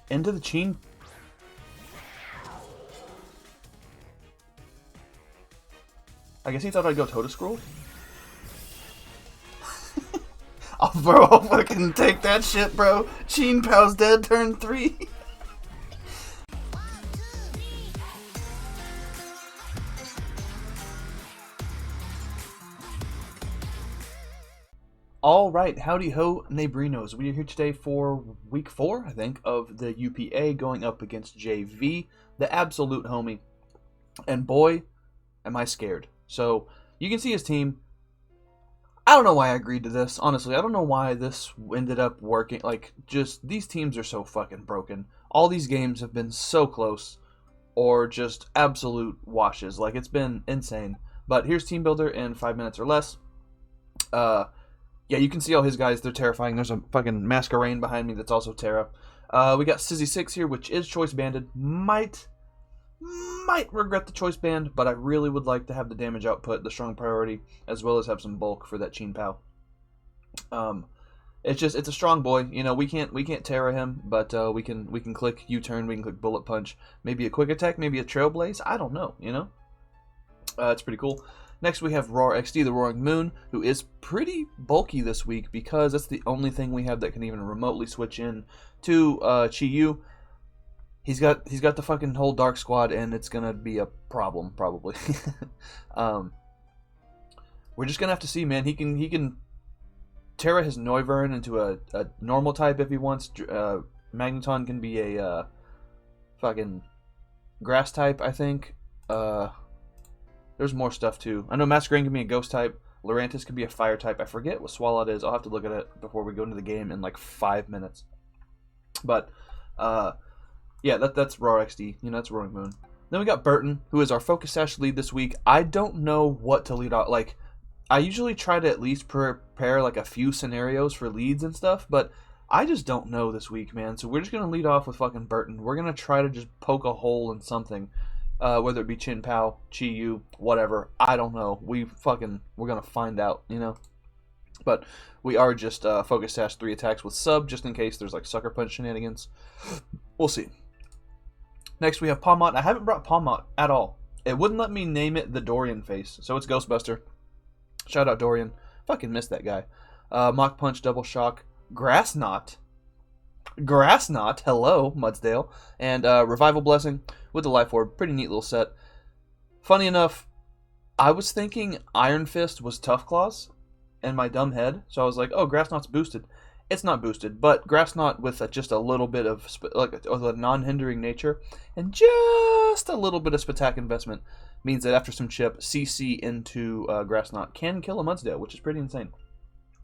Into the Chien. I guess he thought I'd go Total Scroll. Oh, bro, I'll fucking take that shit, bro. Chien-Pao's dead, turn 3. Alright, howdy ho, neighborinos. We are here today for week 4, I think, of the UPA going up against JayVee, the absolute homie. And boy, am I scared. So, you can see his team. I don't know why I agreed to this, honestly. I don't know why this ended up working. Like, just, these teams are so fucking broken. All these games have been so close, or just absolute washes. Like, it's been insane. But here's Teambuilder in 5 minutes or less. Yeah, you can see all his guys. They're terrifying. There's a fucking Masquerain behind me that's also Terra. We got Sizzy6 here, which is choice banded. Might regret the choice band, but I really would like to have the damage output, the strong priority, as well as have some bulk for that Chien-Pao. It's a strong boy. You know, we can't Terra him, but we can click U-turn, we can click bullet punch, maybe a quick attack, maybe a trailblaze. I don't know. You know, it's pretty cool. Next we have Roar XD, the Roaring Moon, who is pretty bulky this week because that's the only thing we have that can even remotely switch in to Chi-Yu. He's got the fucking whole Dark Squad, and it's gonna be a problem probably. We're just gonna have to see, man. He can Terra his Noivern into a normal type if he wants. Magneton can be a fucking grass type, I think. There's more stuff too. I know Masquerain can be a ghost type. Lurantis can be a fire type. I forget what Swalot is. I'll have to look at it before we go into the game in like 5 minutes. But yeah, that's Roar XD. You know, that's Roaring Moon. Then we got Burton, who is our Focus Sash lead this week. I don't know what to lead out. Like, I usually try to at least prepare like a few scenarios for leads and stuff, but I just don't know this week, man. So we're just gonna lead off with fucking Burton. We're gonna try to just poke a hole in something. Whether it be Chien-Pao, Chi-Yu, whatever, I don't know. We're gonna find out, you know. But we are just Focus Sash 3 attacks with sub, just in case there's like Sucker Punch shenanigans. We'll see. Next we have Pawmot. I haven't brought Pawmot at all. It wouldn't let me name it the Dorian face, so it's Ghostbuster. Shout out Dorian. Fucking missed that guy. Mach Punch, Double Shock, Grass Knot, hello, Mudsdale, and Revival Blessing with the Life Orb. Pretty neat little set. Funny enough, I was thinking Iron Fist was Tough Claws in my dumb head, so I was like, oh, Grass Knot's boosted. It's not boosted, but Grass Knot with just a little bit of a non-hindering nature and just a little bit of Spatak investment means that after some chip, CC into Grass Knot can kill a Mudsdale, which is pretty insane.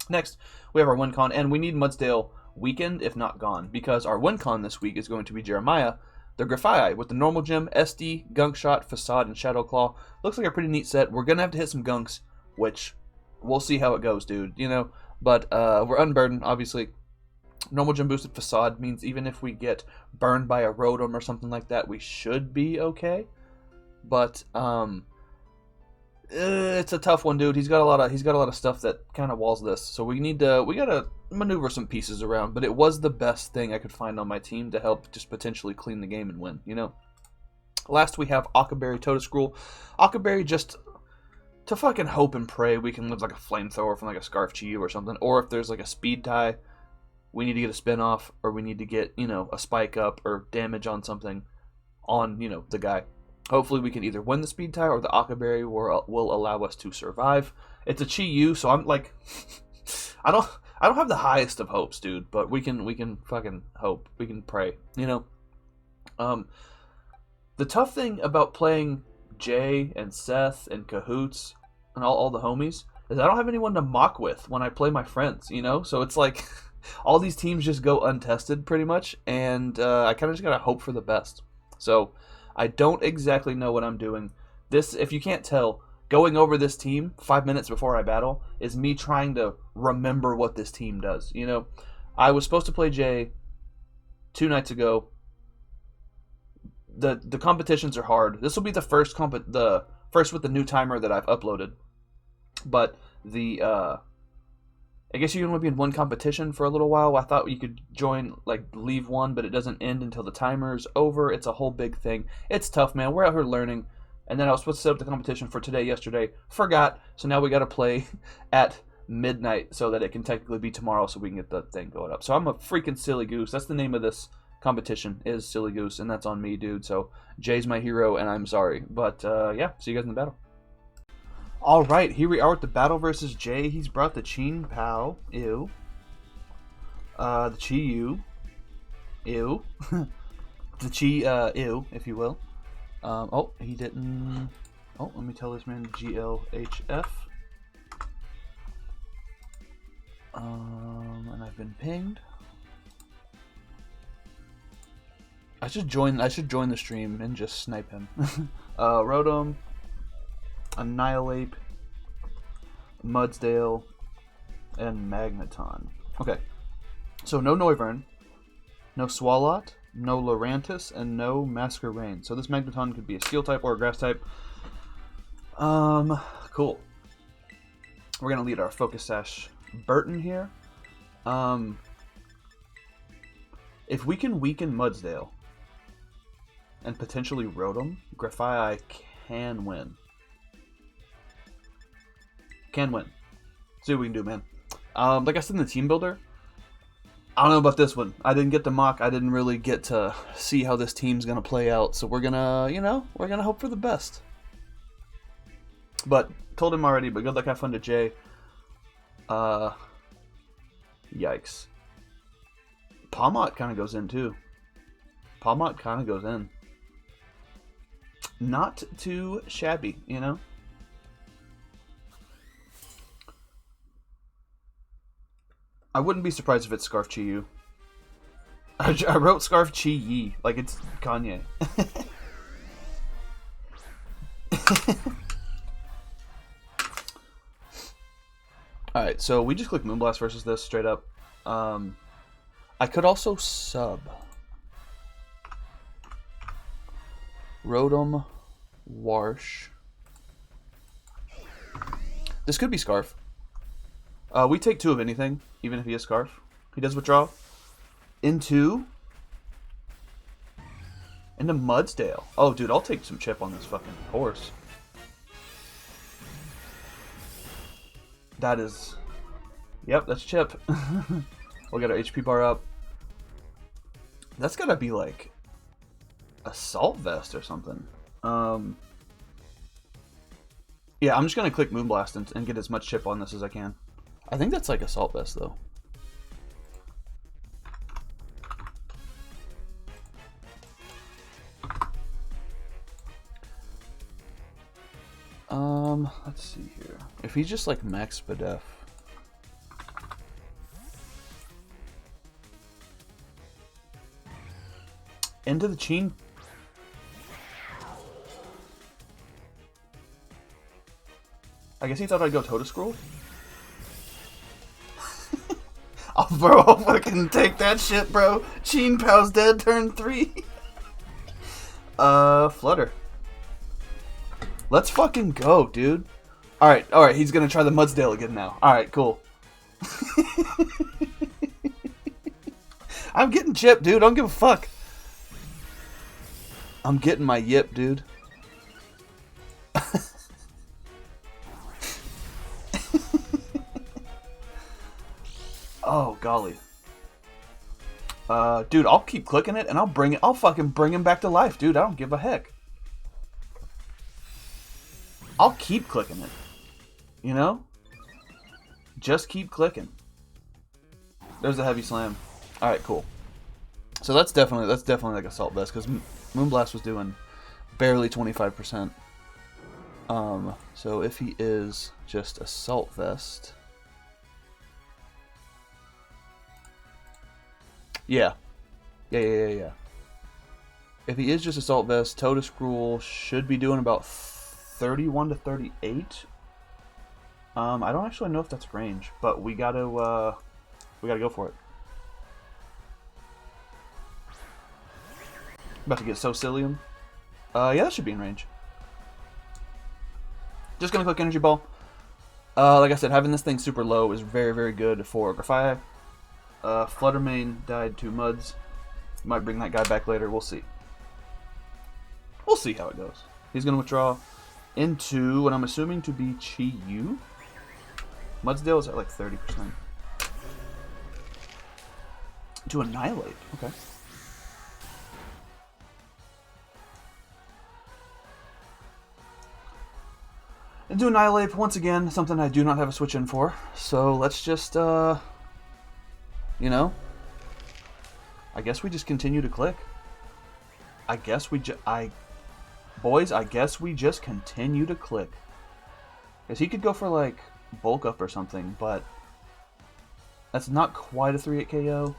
Next, we have our WinCon, and we need Mudsdale weakened, if not gone, because our WinCon this week is going to be Jeremiah, the Grafii, with the normal gem, SD, Gunk Shot, Facade, and Shadow Claw. Looks like a pretty neat set. We're going to have to hit some Gunks, which we'll see how it goes, dude, you know. But we're unburdened, obviously. Normal gem boosted Facade means even if we get burned by a Rotom or something like that, we should be okay. But it's a tough one, dude. He's got a lot of stuff that kind of walls this. So we gotta maneuver some pieces around. But it was the best thing I could find on my team to help just potentially clean the game and win, you know. Last we have Ockaberry Totoscroll. Ockaberry just to fucking hope and pray we can live like a flamethrower from like a Scarf Chi-Yu or something. Or if there's like a speed tie, we need to get a spin off, or we need to get, you know, a spike up or damage on something on, you know, the guy. Hopefully we can either win the speed tie or the Ockaberry will allow us to survive. It's a Chi-Yu, so I'm like I don't have the highest of hopes, dude, but we can fucking hope. We can pray, you know. The tough thing about playing Jay and Seth and Cahoots and all the homies is I don't have anyone to mock with when I play my friends, you know? So it's like all these teams just go untested pretty much, and I kind of just gotta hope for the best. So I don't exactly know what I'm doing. This, if you can't tell, going over this team 5 minutes before I battle is me trying to remember what this team does. You know, I was supposed to play Jay 2 nights ago. The competitions are hard. This will be the first with the new timer that I've uploaded. But I guess you can only be in one competition for a little while. I thought you could join, like, leave one, but it doesn't end until the timer's over. It's a whole big thing. It's tough, man. We're out here learning. And then I was supposed to set up the competition for today, yesterday. Forgot. So now we got to play at midnight so that it can technically be tomorrow so we can get the thing going up. So I'm a freaking silly goose. That's the name of this competition, is Silly Goose, and that's on me, dude. So Jay's my hero, and I'm sorry. But, yeah, see you guys in the battle. Alright, here we are with the battle versus Jay. He's brought the Chien-Pao. Ew. The Chi-Yu. Ew. The Chi, ew, if you will. Oh, he didn't... Oh, let me tell this man GLHF. And I've been pinged. I should join the stream and just snipe him. Rotom, Annihilate, Mudsdale, and Magneton. Okay. So no Noivern, no Swalot, no Lurantis, and no Masquerain. So this Magneton could be a Steel type or a Grass type. Cool. We're gonna lead our Focus Sash Burton here. If we can weaken Mudsdale and potentially Rotom, Grafai can win. Can win. See what we can do, man. Like I said in the Teambuilder, I don't know about this one. I didn't get to mock. I didn't really get to see how this team's going to play out. So we're going to, you know, we're going to hope for the best. But, told him already, but good luck, have fun to Jay. Yikes. Palmot kind of goes in, too. Palmot kind of goes in. Not too shabby, you know? I wouldn't be surprised if it's Scarf Chi-Yu. I wrote Scarf Chi-Yi, like it's Kanye. Alright, so we just click Moonblast versus this, straight up. I could also sub. Rotom, Warsh. This could be Scarf. We take 2 of anything, even if he is Scarf. He does withdraw. Into Mudsdale. Oh, dude, I'll take some chip on this fucking horse. That is... Yep, that's chip. We'll get our HP bar up. That's gotta be like... Assault Vest or something. Yeah, I'm just gonna click Moonblast and get as much chip on this as I can. I think that's like Assault Vest, though. Let's see here. If he's just like Max Spadef. Into the Chien. I guess he thought I'd go Totoscroll. Oh, bro, I'll fucking take that shit, bro. Chien-Pao's dead, turn 3. Flutter. Let's fucking go, dude. Alright, he's gonna try the Mudsdale again now. Alright, cool. I'm getting chipped, dude. I don't give a fuck. I'm getting my yip, dude. Oh, golly. Dude, I'll keep clicking it and I'll fucking bring him back to life, dude. I don't give a heck. I'll keep clicking it. You know? Just keep clicking. There's a heavy slam. Alright, cool. So that's definitely like Assault Vest, because Moonblast was doing barely 25%. So if he is just Assault Vest... Yeah. Yeah. If he is just Assault Vest, Totoscroll should be doing about 31 to 38. I don't actually know if that's range, but we gotta go for it. About to get Socialium. Yeah, that should be in range. Just gonna click Energy Ball. Like I said, having this thing super low is very, very good for Grafia. Fluttermane died to Muds. Might bring that guy back later. We'll see. We'll see how it goes. He's going to withdraw into what I'm assuming to be Chi-Yu. Mudsdale is at like 30%. To Annihilate. Okay. And to Annihilate, once again, something I do not have a switch in for. So let's just, you know, I guess we just continue to click. I guess we boys, I guess we just continue to click. Because he could go for, like, bulk up or something, but that's not quite a 3-8 KO.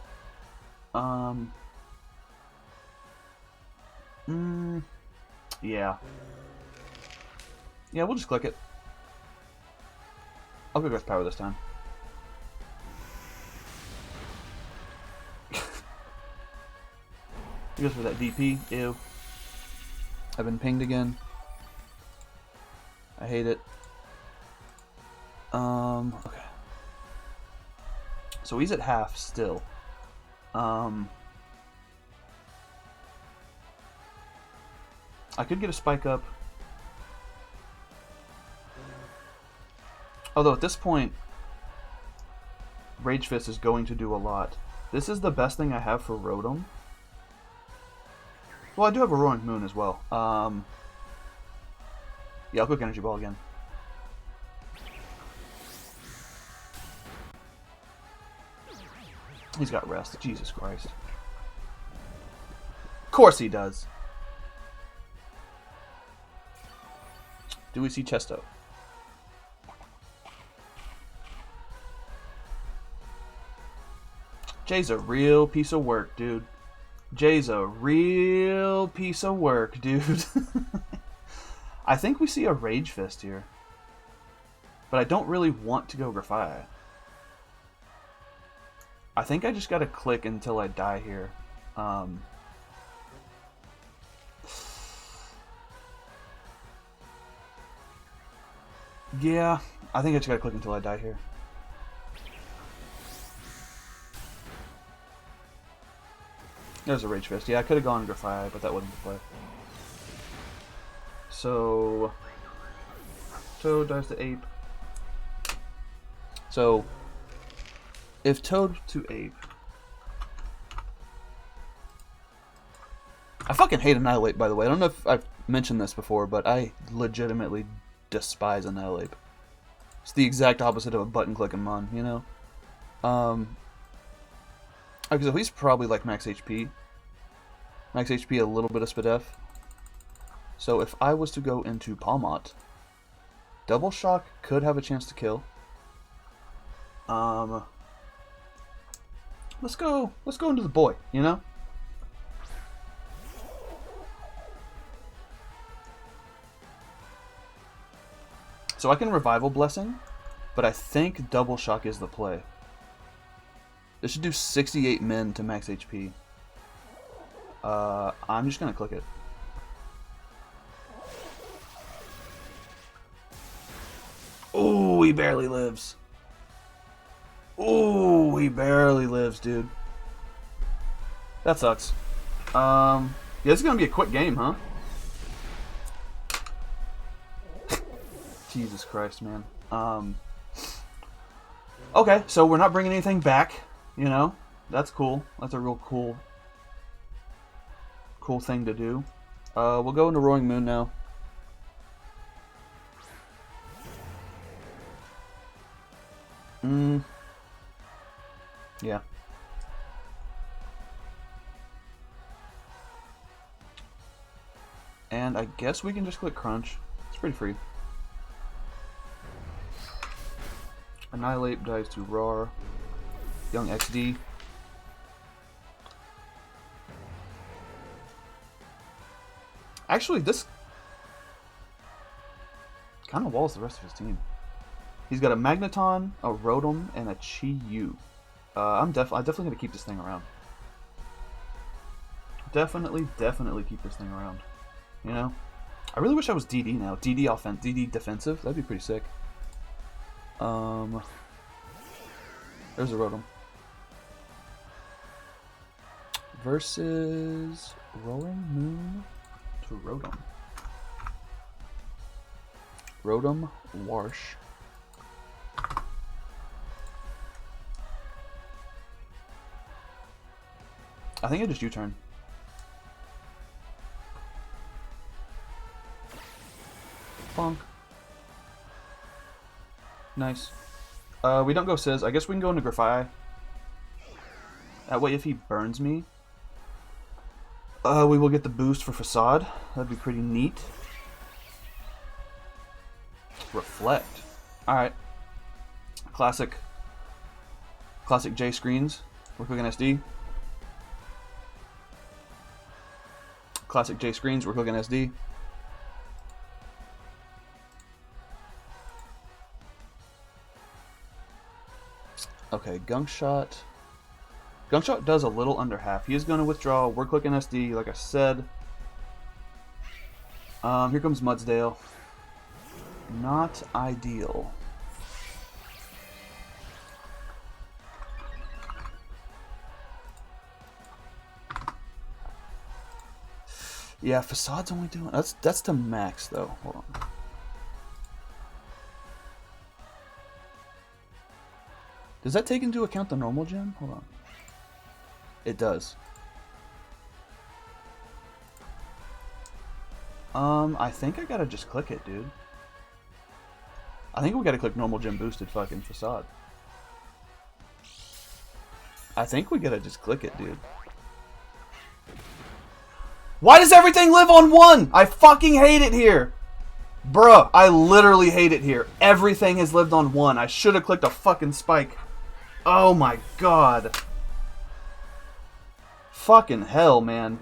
Yeah. Yeah, we'll just click it. I'll go Earth Power this time. He goes for that DP. Ew. I've been pinged again. I hate it. Okay. So he's at half still. I could get a spike up. Although at this point, Rage Fist is going to do a lot. This is the best thing I have for Rotom. Well, I do have a Roaring Moon as well. Yeah, I'll quick Energy Ball again. He's got Rest. Jesus Christ. Of course he does. Do we see Chesto? Jay's a real piece of work, dude. Jay's a real piece of work, dude. I think we see a Rage Fist here. But I don't really want to go Grafia. I think I just gotta click until I die here. Yeah, I think I just gotta click until I die here. There's a Rage Fist. Yeah, I could have gone Grafia, but that wasn't the play. So, Toad dies to Ape. So, if Toad to Ape... I fucking hate Annihilate, by the way. I don't know if I've mentioned this before, but I legitimately despise Annihilate. It's the exact opposite of a button-clicking mon, you know? Because he's probably like max HP. Max HP, a little bit of Spadef. So if I was to go into Palmot, Double Shock could have a chance to kill. Let's go into the boy, you know? So I can Revival Blessing, but I think Double Shock is the play. This should do 68 min to max HP. I'm just gonna click it. Ooh, he barely lives. Ooh, he barely lives, dude. That sucks. Yeah, this is gonna be a quick game, huh? Jesus Christ, man. Okay, so we're not bringing anything back, you know? That's cool. That's a real cool thing to do. We'll go into Roaring Moon now. Yeah. And I guess we can just click Crunch. It's pretty free. Annihilate dies to Rar. Young XD. Actually, this kind of walls the rest of his team. He's got a Magneton, a Rotom, and a Chi-Yu. I'm definitely gonna keep this thing around. Definitely keep this thing around. You know, I really wish I was DD now. DD defensive. That'd be pretty sick. There's a Rotom. Versus Roaring Moon to Rotom. Rotom Warsh. I think I just U-turn. Bonk. Nice. We don't go Sizz. I guess we can go into Grafai. That way, if he burns me, we will get the boost for Facade. That'd be pretty neat. Reflect. Alright. Classic J screens. We're clicking SD. Classic J screens. We're clicking SD. Okay, Gunk Shot. Gunk Shot does a little under half. He is going to withdraw. We're clicking SD, like I said. Here comes Mudsdale. Not ideal. Yeah, Facade's only doing... That's to max, though. Hold on. Does that take into account the normal gym? Hold on. It does. I think I gotta just click it, dude. I think we gotta click normal gym boosted fucking Facade. I think we gotta just click it, dude. Why does everything live on 1? I fucking hate it here. Bruh, I literally hate it here. Everything has lived on 1. I should have clicked a fucking spike. Oh my god. Fucking hell, man.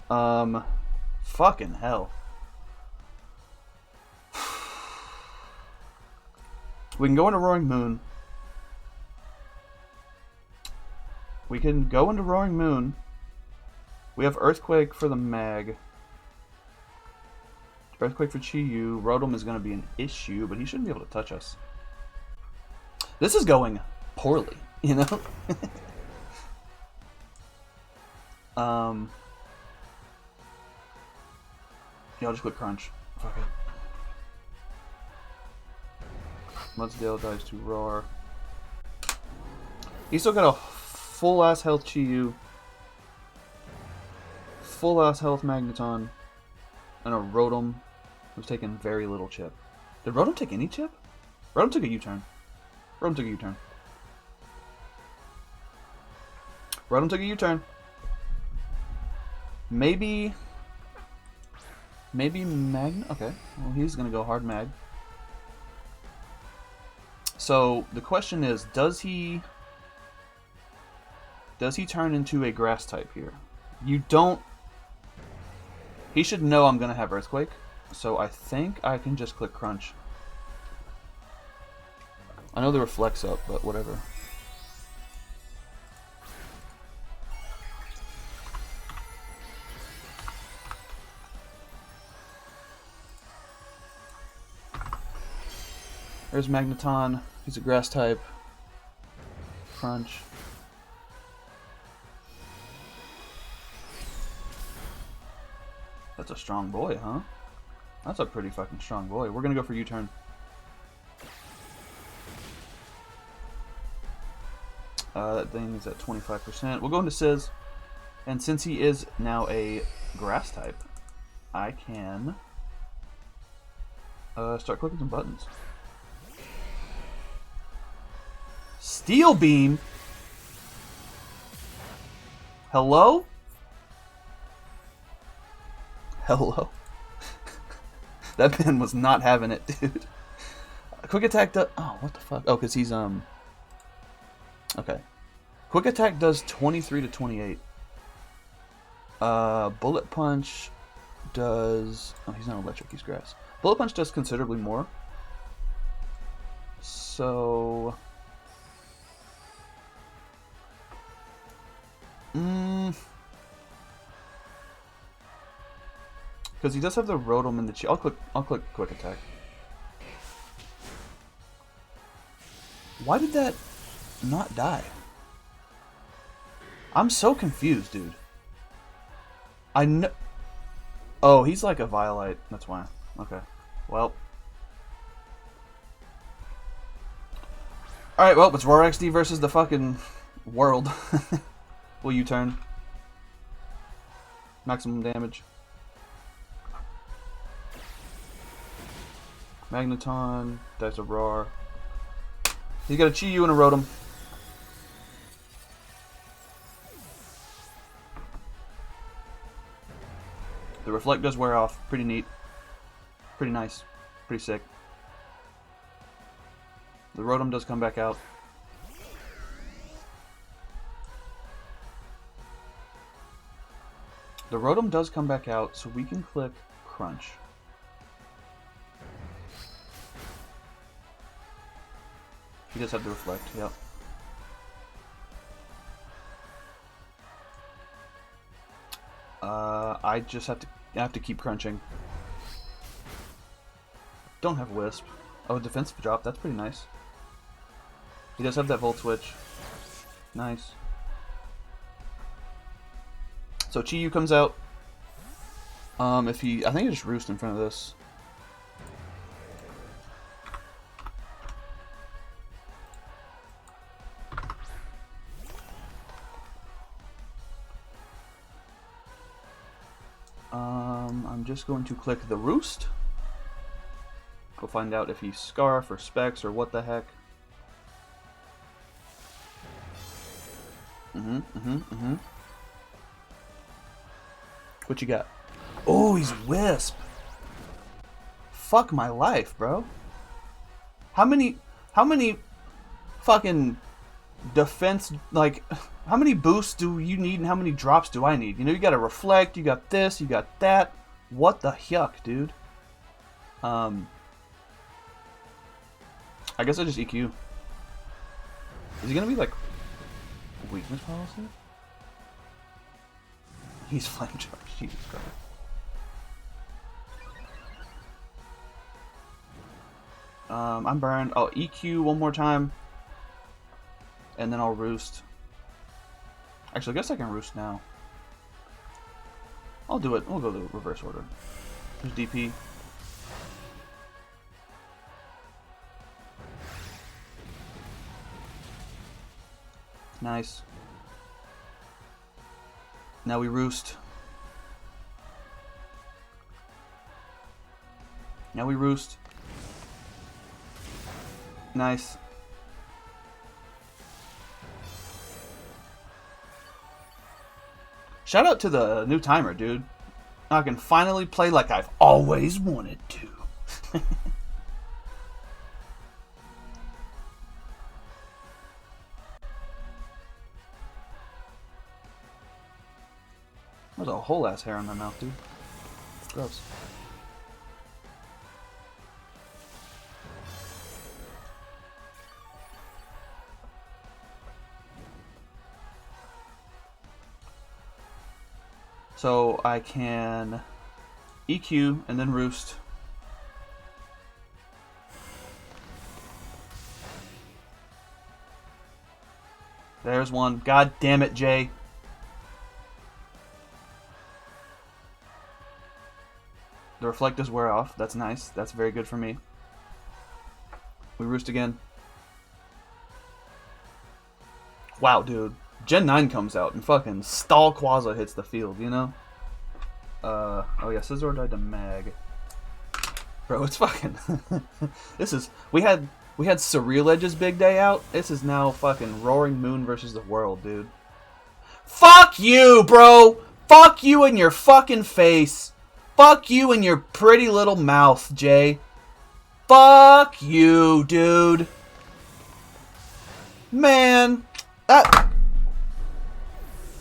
Fucking hell. We can go into Roaring Moon. We can go into Roaring Moon. We have Earthquake for the Mag. Earthquake for Chi-Yu. Rotom is going to be an issue, but he shouldn't be able to touch us. This is going poorly, you know? Yeah, I'll just click Crunch. Fuck it. Mudsdale dies to Roar. He's still got a full-ass health Chi-Yu. Full-ass health Magneton. And a Rotom who's taking very little chip. Did Rotom take any chip? Rotom took a U-turn. Rotom took a U-turn. Rotom took a U-turn. Maybe Mag... Okay, well he's gonna go hard Mag. So the question is, does he turn into a grass type here? You don't... He should know I'm gonna have Earthquake, so I think I can just click Crunch. I know the Reflect's up, but whatever. There's Magneton. He's a grass type. Crunch. That's a strong boy, huh? That's a pretty fucking strong boy. We're gonna go for U-turn. That thing is at 25%. We'll go into Sizz. And since he is now a grass type, I can start clicking some buttons. Steel Beam? Hello? Hello? That man was not having it, dude. Quick Attack does... Oh, what the fuck? Oh, because he's, Okay. Quick Attack does 23 to 28. Bullet Punch does... Oh, he's not electric, he's grass. Bullet Punch does considerably more. So... Because he does have the Rotom and the I'll click Quick Attack. Why did that not die? I'm so confused, dude. I know. Oh, he's like a Violite. That's why. Okay. Well. Alright, well, it's Roar XD versus the fucking world. Will you turn? Maximum damage. Magneton. That's a Roar. He's got a Chi-Yu and a Rotom. The Reflect does wear off. Pretty neat. Pretty nice. Pretty sick. The Rotom does come back out. The Rotom does come back out, so we can click Crunch. He does have the Reflect, yep. I just have to keep crunching. Don't have Wisp. Oh, defensive drop, that's pretty nice. He does have that Volt Switch. Nice. So Chi-Yu comes out. I think he just Roost in front of this. I'm just going to click the Roost. We'll find out if he's Scarf or Specs or what the heck. What you got? Oh, he's Wisp. Fuck my life, bro. How many fucking defense, like, how many boosts do you need and how many drops do I need? You know, you gotta Reflect, you got this, you got that. What the yuck, dude? I guess I just EQ. Is he gonna be like weakness policy? He's Flame Charge, Jesus Christ. I'm burned. I'll EQ one more time. And then I'll Roost. Actually, I guess I can Roost now. I'll do it. We'll go the reverse order. There's DP. Nice. Now we Roost. Now we Roost. Nice. Shout out to the new timer, dude. Now I can finally play like I've always wanted to. There's a whole ass hair on my mouth, dude. Gross. So I can EQ and then Roost. There's one. God damn it, Jay. The Reflect does wear off. That's nice. That's very good for me. We Roost again. Wow, dude. Gen 9 comes out and fucking Stall Quaza hits the field, you know? Oh yeah, Scizor died to Mag. Bro, it's fucking... This is... We had Surreal Edge's big day out. This is now fucking Roaring Moon versus the world, dude. Fuck you, bro! Fuck you in your fucking face! Fuck you in your pretty little mouth, Jay. Fuck you, dude. Man, that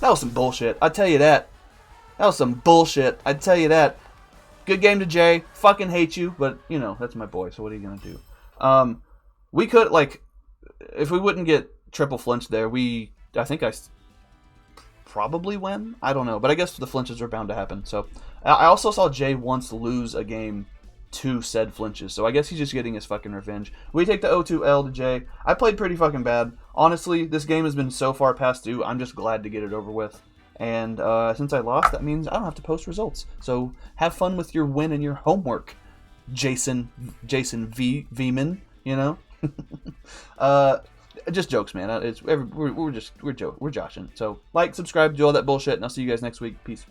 was some bullshit. I tell you that. That was some bullshit. I tell you that. Good game to Jay. Fucking hate you, but you know that's my boy. So what are you gonna do? We could like, if we wouldn't get triple flinch there, I think I probably win. I don't know, but I guess the flinches are bound to happen. So I also saw Jay once lose a game 2 said flinches. So I guess he's just getting his fucking revenge. We take the 0-2 to Jay. I played pretty fucking bad. Honestly, this game has been so far past due. I'm just glad to get it over with. And since I lost, that means I don't have to post results. So have fun with your win and your homework, Jason Veman, you know? Just jokes, man. We're joshing. So like, subscribe, do all that bullshit, and I'll see you guys next week. Peace.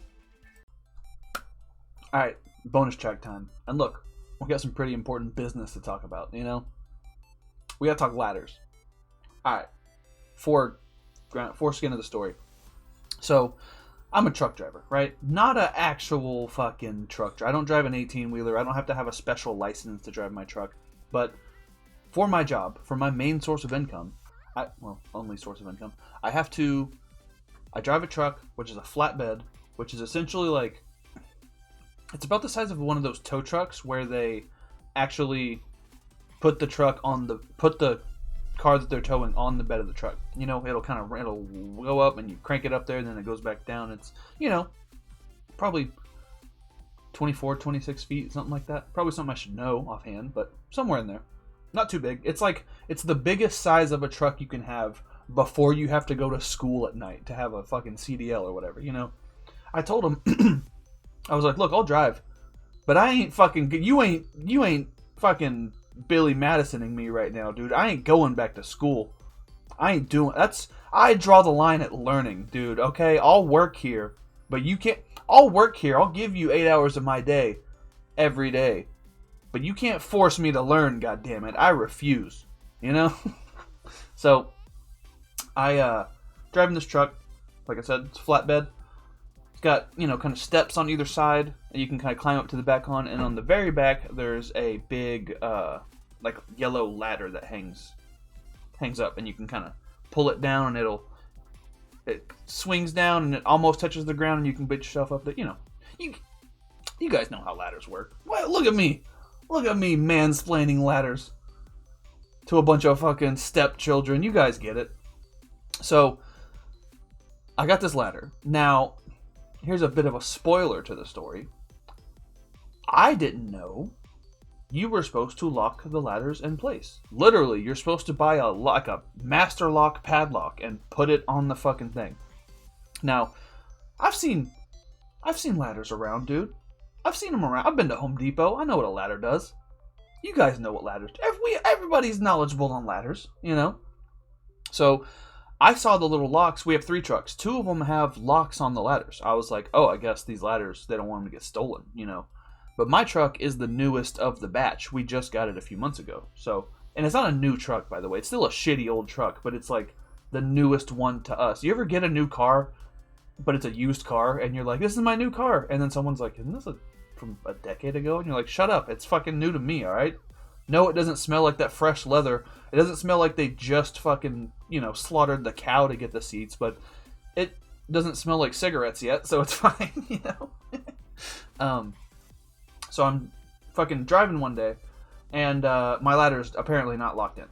All right, bonus track time. And look, we got some pretty important business to talk about. You know, we got to talk ladders. All right, foreskin of the story. So, I'm a truck driver, right? Not an actual fucking truck driver. I don't drive an 18-wheeler. I don't have to have a special license to drive my truck. But for my job, for my main source of income, only source of income, I drive a truck, which is a flatbed, which is essentially like, it's about the size of one of those tow trucks where they actually put the car that they're towing on the bed of the truck. You know, it'll go up and you crank it up there and then it goes back down. It's, you know, probably 24, 26 feet, something like that. Probably something I should know offhand, but somewhere in there. Not too big. It's the biggest size of a truck you can have before you have to go to school at night to have a fucking CDL or whatever, you know. I told him, I was like, look, I'll drive, but I ain't fucking, you ain't fucking Billy Madisoning me right now, dude. I ain't going back to school. I ain't doing, I draw the line at learning, dude, okay? I'll work here, but you can't, I'll work here. I'll give you 8 hours of my day every day, but you can't force me to learn, goddammit. I refuse, you know? So, driving this truck, like I said, it's a flatbed. It's got, you know, kind of steps on either side that you can kind of climb up to the back on, and on the very back, there's a big, like, yellow ladder that hangs up, and you can kind of pull it down, and it swings down, and it almost touches the ground, and you can put yourself up there. You know, you guys know how ladders work. Well, look at me mansplaining ladders to a bunch of fucking stepchildren. You guys get it. So, I got this ladder. Now, here's a bit of a spoiler to the story. I didn't know you were supposed to lock the ladders in place. Literally, you're supposed to buy a master lock padlock and put it on the fucking thing. Now, I've seen ladders around, dude. I've seen them around. I've been to Home Depot. I know what a ladder does. You guys know what ladders do. Everybody's knowledgeable on ladders, you know? So, I saw the little locks. We have 3 trucks. 2 of them have locks on the ladders. I was like, oh, I guess these ladders, they don't want them to get stolen, you know? But my truck is the newest of the batch. We just got it a few months ago. So, and it's not a new truck, by the way. It's still a shitty old truck, but it's like the newest one to us. You ever get a new car, but it's a used car, and you're like, this is my new car. And then someone's like, isn't this from a decade ago? And you're like, shut up. It's fucking new to me, all right? No, it doesn't smell like that fresh leather. It doesn't smell like they just fucking, you know, slaughtered the cow to get the seats, but it doesn't smell like cigarettes yet, so it's fine, you know? So I'm fucking driving one day, and my ladder's apparently not locked in.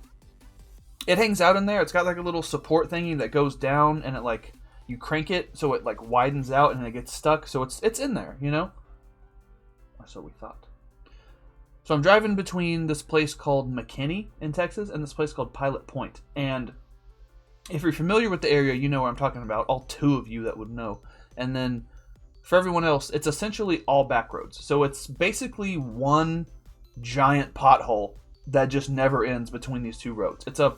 It hangs out in there. It's got like a little support thingy that goes down, and it like, you crank it so it like widens out and it gets stuck, so it's in there, you know? Or so we thought. So I'm driving between this place called McKinney in Texas and this place called Pilot Point. And if you're familiar with the area, you know what I'm talking about. All 2 of you that would know. And then for everyone else, it's essentially all back roads. So it's basically one giant pothole that just never ends between these 2 roads. It's a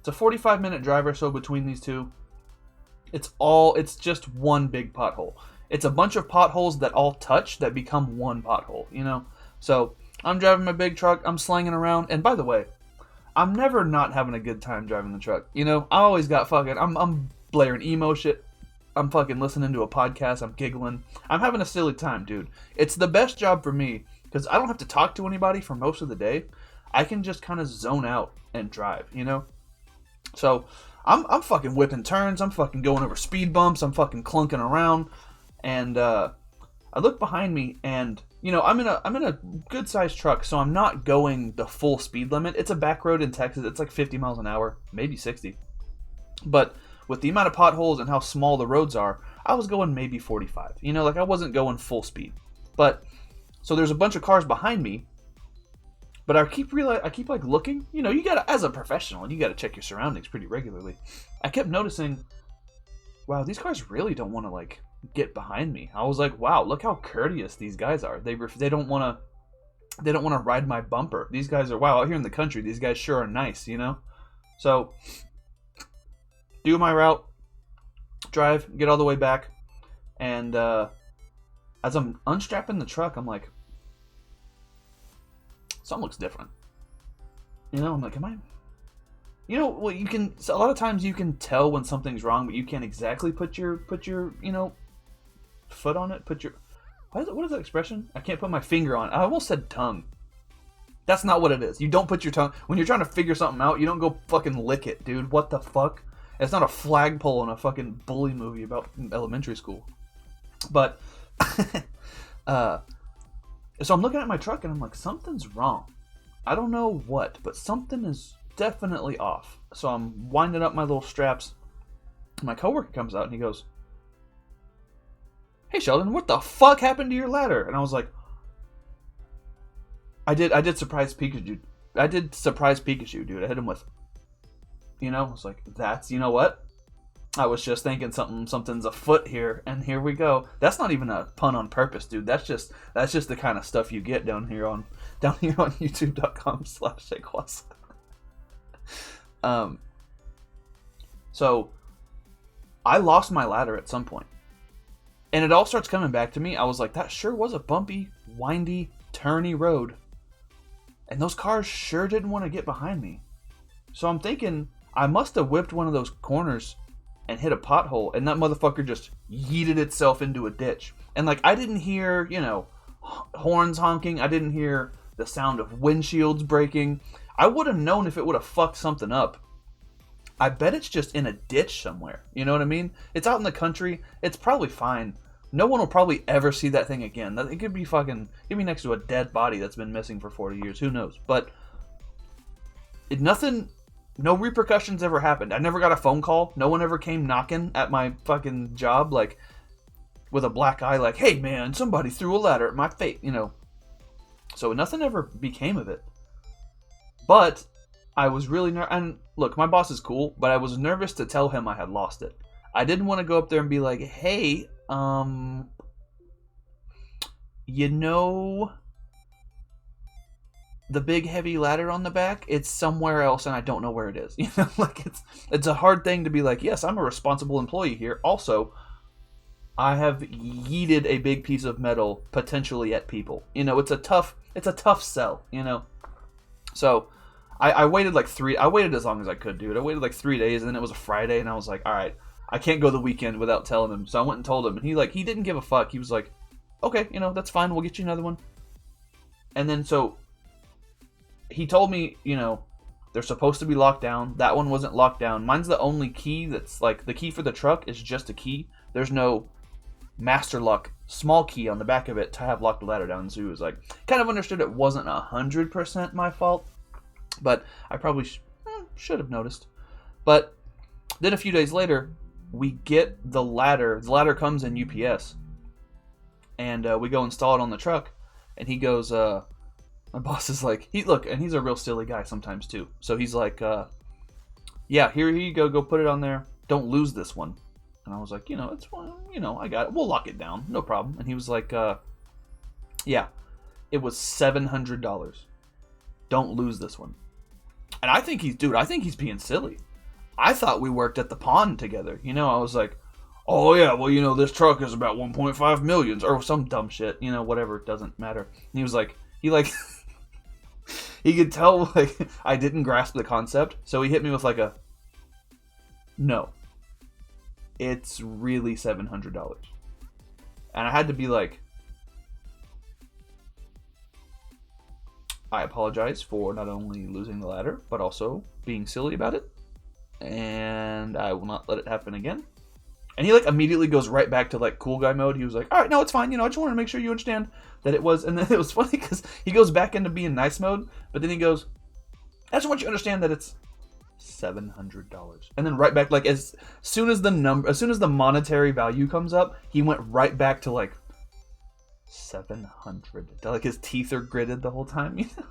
45-minute drive or so between these 2. It's just one big pothole. It's a bunch of potholes that all touch that become one pothole, you know? So I'm driving my big truck, I'm slanging around, and by the way, I'm never not having a good time driving the truck. You know, I always got fucking, I'm blaring emo shit, I'm fucking listening to a podcast, I'm giggling, I'm having a silly time, dude. It's the best job for me, because I don't have to talk to anybody for most of the day. I can just kind of zone out and drive, you know? So, I'm fucking whipping turns, I'm fucking going over speed bumps, I'm fucking clunking around, and, I look behind me, and you know, I'm in a good sized truck, so I'm not going the full speed limit. It's a back road in Texas. It's like 50 miles an hour, maybe 60. But with the amount of potholes and how small the roads are, I was going maybe 45. You know, like I wasn't going full speed. But so there's a bunch of cars behind me, But I keep like looking. You know, you gotta, as a professional, you gotta check your surroundings pretty regularly. I kept noticing, wow, these cars really don't want to like get behind me. I was like, wow, look how courteous these guys are. They don't want to ride my bumper. These guys are, wow, out here in the country, these guys sure are nice, you know. So do my route, drive, get all the way back, and as I'm unstrapping the truck, I'm like, something looks different. You know, I'm like, am I? You know, well, you can. So a lot of times you can tell when something's wrong, but you can't exactly put your you know, foot on it. What is that expression? I can't put my finger on it. I almost said tongue. That's not what it is. You don't put your tongue when you're trying to figure something out. You don't go fucking lick it, dude. What the fuck? It's not a flagpole in a fucking bully movie about elementary school. But so I'm looking at my truck and I'm like, something's wrong. I don't know what, but something is definitely off. So I'm winding up my little straps. My coworker comes out and he goes, "Hey Sheldon, what the fuck happened to your ladder?" And I was like, I did surprise Pikachu. I did surprise Pikachu, dude. I hit him with, you know, I was like, that's, you know what? I was just thinking something's afoot here, and here we go. That's not even a pun on purpose, dude. That's just the kind of stuff you get down here on youtube.com/JayVee. So I lost my ladder at some point. And it all starts coming back to me. I was like, that sure was a bumpy, windy, turny road. And those cars sure didn't want to get behind me. So I'm thinking, I must have whipped one of those corners and hit a pothole, and that motherfucker just yeeted itself into a ditch. And like, I didn't hear, you know, horns honking. I didn't hear the sound of windshields breaking. I would have known if it would have fucked something up. I bet it's just in a ditch somewhere. You know what I mean? It's out in the country. It's probably fine. No one will probably ever see that thing again. It could be next to a dead body that's been missing for 40 years. Who knows? But no repercussions ever happened. I never got a phone call. No one ever came knocking at my fucking job, like, with a black eye, like, hey man, somebody threw a ladder at my face, you know. So nothing ever became of it. But I was really and look, my boss is cool, but I was nervous to tell him I had lost it. I didn't want to go up there and be like, hey, you know, the big heavy ladder on the back, it's somewhere else and I don't know where it is. You know, like, it's a hard thing to be like, yes, I'm a responsible employee here. Also, I have yeeted a big piece of metal potentially at people. You know, it's a tough sell, you know. So I waited I waited as long as I could, dude. I waited like 3 days, and then it was a Friday, and I was like, all right, I can't go the weekend without telling him. So I went and told him, and he didn't give a fuck. He was like, okay, you know, that's fine. We'll get you another one. And then so he told me, you know, they're supposed to be locked down. That one wasn't locked down. Mine's the only key that's like, the key for the truck is just a key. There's no master lock small key on the back of it to have locked the ladder down. So he was like, kind of understood it wasn't 100% my fault, but I probably should have noticed. But then a few days later, we get the ladder. The ladder comes in UPS, and we go install it on the truck. And he goes, my boss is like, and he's a real silly guy sometimes too. So he's like, yeah, here you go. Go put it on there. Don't lose this one. And I was like, you know, it's fine. You know, I got it. We'll lock it down. No problem. And he was like, yeah, it was $700. Don't lose this one. And I think he's being silly. I thought we worked at the pond together. You know, I was like, oh yeah, well, you know, this truck is about 1.5 million or some dumb shit. You know, whatever. It doesn't matter. And he was like, he could tell, like, I didn't grasp the concept. So he hit me with like no, it's really $700. And I had to be like, I apologize for not only losing the ladder, but also being silly about it. And I will not let it happen again. And he like immediately goes right back to like cool guy mode. He was like, all right, no, it's fine. You know, I just wanted to make sure you understand that it was. And then it was funny because he goes back into being nice mode, but then he goes, I just want you to understand that it's $700. And then right back, like as soon as the monetary value comes up, he went right back to like 700. Like his teeth are gritted the whole time, you know.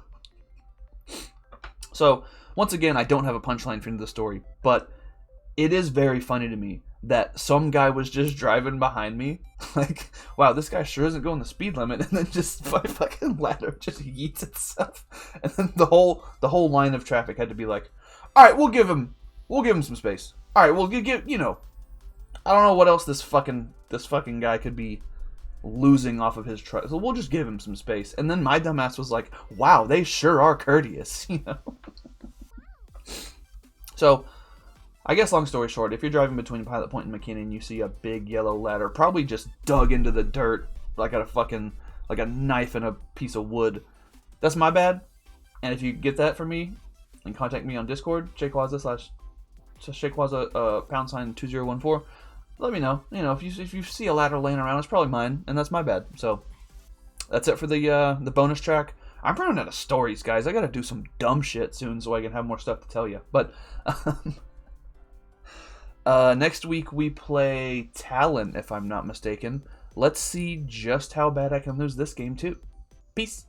So, once again, I don't have a punchline for the story, but it is very funny to me that some guy was just driving behind me, like, wow, this guy sure isn't going the speed limit, and then just my fucking ladder just yeets itself, and then the whole line of traffic had to be like, all right, we'll give him some space. All right, we'll give you know, I don't know what else this fucking guy could be losing off of his truck, so we'll just give him some space. And then my dumbass was like, wow, they sure are courteous, you know. So, I guess long story short, if you're driving between Pilot Point and McKinney and you see a big yellow ladder, probably just dug into the dirt like a knife in a piece of wood, that's my bad. And if you get that from me, and contact me on Discord, Shakewaza / #2014. Let me know. You know, if you see a ladder laying around, it's probably mine, and that's my bad. So that's it for the bonus track. I'm running out of stories, guys. I gotta do some dumb shit soon so I can have more stuff to tell you. But next week we play Talon, if I'm not mistaken. Let's see just how bad I can lose this game too. Peace.